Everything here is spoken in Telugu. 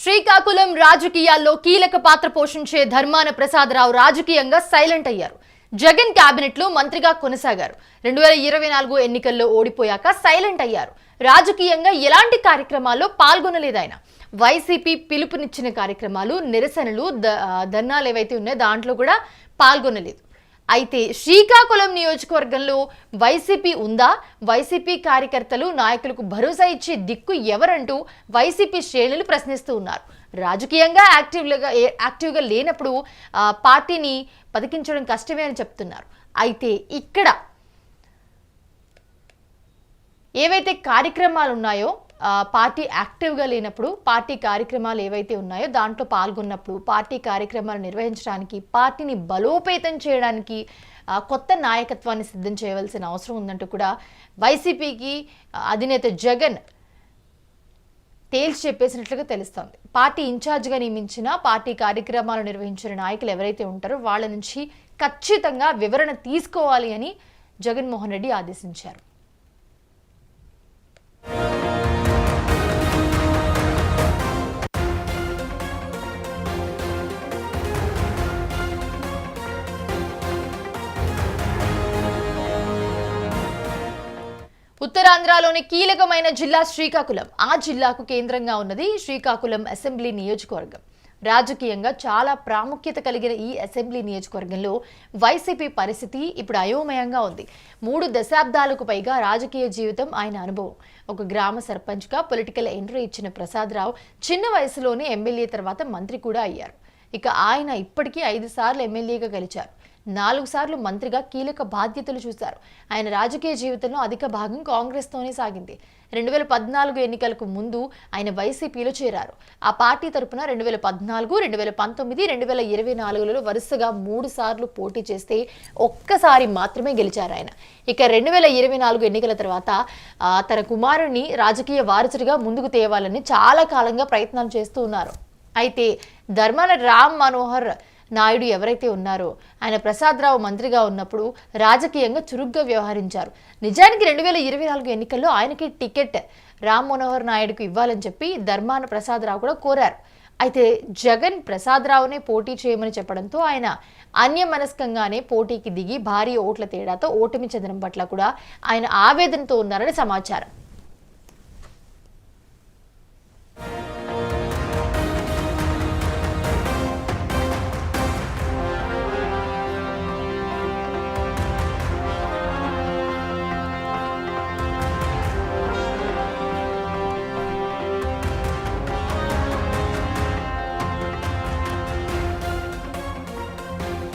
శ్రీకాకుళం రాజకీయాల్లో కీలక పాత్ర పోషించే ధర్మాన ప్రసాదరావు రాజకీయంగా సైలెంట్ అయ్యారు. జగన్ కేబినెట్ లో మంత్రిగా కొనసాగారు. 2024 ఎన్నికల్లో ఓడిపోయాక సైలెంట్ అయ్యారు. రాజకీయంగా ఎలాంటి కార్యక్రమాల్లో పాల్గొనలేదు ఆయన. వైసీపీ పిలుపునిచ్చిన కార్యక్రమాలు, నిరసనలు, ధర్నాలు ఏవైతే ఉన్నాయో దాంట్లో కూడా పాల్గొనలేదు. అయితే శ్రీకాకుళం నియోజకవర్గంలో వైసీపీ ఉందా? వైసీపీ కార్యకర్తలు, నాయకులకు భరోసా ఇచ్చే దిక్కు ఎవరంటూ వైసీపీ శ్రేణులు ప్రశ్నిస్తూ ఉన్నారు. రాజకీయంగా యాక్టివ్గా లేనప్పుడు పార్టీని బతికించడం కష్టమే అని చెప్తున్నారు. అయితే ఇక్కడ ఏవైతే కార్యక్రమాలు ఉన్నాయో, పార్టీ యాక్టివ్గా లేనప్పుడు పార్టీ కార్యక్రమాలు ఏవైతే ఉన్నాయో దాంట్లో పాల్గొన్నప్పుడు పార్టీ కార్యక్రమాలు నిర్వహించడానికి, పార్టీని బలోపేతం చేయడానికి కొత్త నాయకత్వాన్ని సిద్ధం చేయవలసిన అవసరం ఉందంటూ కూడా వైసీపీకి అధినేత జగన్ తేల్చి చెప్పేసినట్లుగా తెలుస్తోంది. పార్టీ ఇన్ఛార్జ్గా నియమించిన, పార్టీ కార్యక్రమాలు నిర్వహించిన నాయకులు ఎవరైతే ఉంటారో వాళ్ళ నుంచి ఖచ్చితంగా వివరణ తీసుకోవాలి అని జగన్మోహన్ రెడ్డి ఆదేశించారు. ఉత్తరాంధ్రలోని కీలకమైన జిల్లా శ్రీకాకుళం. ఆ జిల్లాకు కేంద్రంగా ఉన్నది శ్రీకాకుళం అసెంబ్లీ నియోజకవర్గం. రాజకీయంగా చాలా ప్రాముఖ్యత కలిగిన ఈ అసెంబ్లీ నియోజకవర్గంలో వైసీపీ పరిస్థితి ఇప్పుడు అయోమయంగా ఉంది. 3 దశాబ్దాలకు పైగా రాజకీయ జీవితం ఆయన అనుభవం. ఒక గ్రామ సర్పంచ్గా పొలిటికల్ ఎంట్రీ ఇచ్చిన ప్రసాదరావు చిన్న వయసులోనే ఎమ్మెల్యే తర్వాత మంత్రి కూడా అయ్యారు. ఇక ఆయన ఇప్పటికీ 5 సార్లు ఎమ్మెల్యేగా గెలిచారు. 4 సార్లు మంత్రిగా కీలక బాధ్యతలు చూశారు. ఆయన రాజకీయ జీవితంలో అధిక భాగం కాంగ్రెస్తోనే సాగింది. 2014 ఎన్నికలకు ముందు ఆయన వైసీపీలో చేరారు. ఆ పార్టీ తరపున 2014, 2019, 2024లలో వరుసగా 3 సార్లు పోటీ చేస్తే ఒక్కసారి మాత్రమే గెలిచారు ఆయన. ఇక 2024 ఎన్నికల తర్వాత తన కుమారుడిని రాజకీయ వారసుడిగా ముందుకు తేవాలని చాలా కాలంగా ప్రయత్నాలు చేస్తూ ఉన్నారు. అయితే ధర్మాన రామ్ మనోహర్ నాయుడు ఎవరైతే ఉన్నారో ఆయన ప్రసాదరావు మంత్రిగా ఉన్నప్పుడు రాజకీయంగా చురుగ్గా వ్యవహరించారు. నిజానికి 2024 ఎన్నికల్లో ఆయనకి టికెట్ రామ్ మనోహర్ నాయుడుకు ఇవ్వాలని చెప్పి ధర్మాన ప్రసాదరావు కూడా కోరారు. అయితే జగన్ ప్రసాదరావునే పోటీ చేయమని చెప్పడంతో ఆయన అన్యమనస్కంగానే పోటీకి దిగి భారీ ఓట్ల తేడాతో ఓటమి చెందడం పట్ల కూడా ఆయన ఆవేదనతో ఉన్నారని సమాచారం.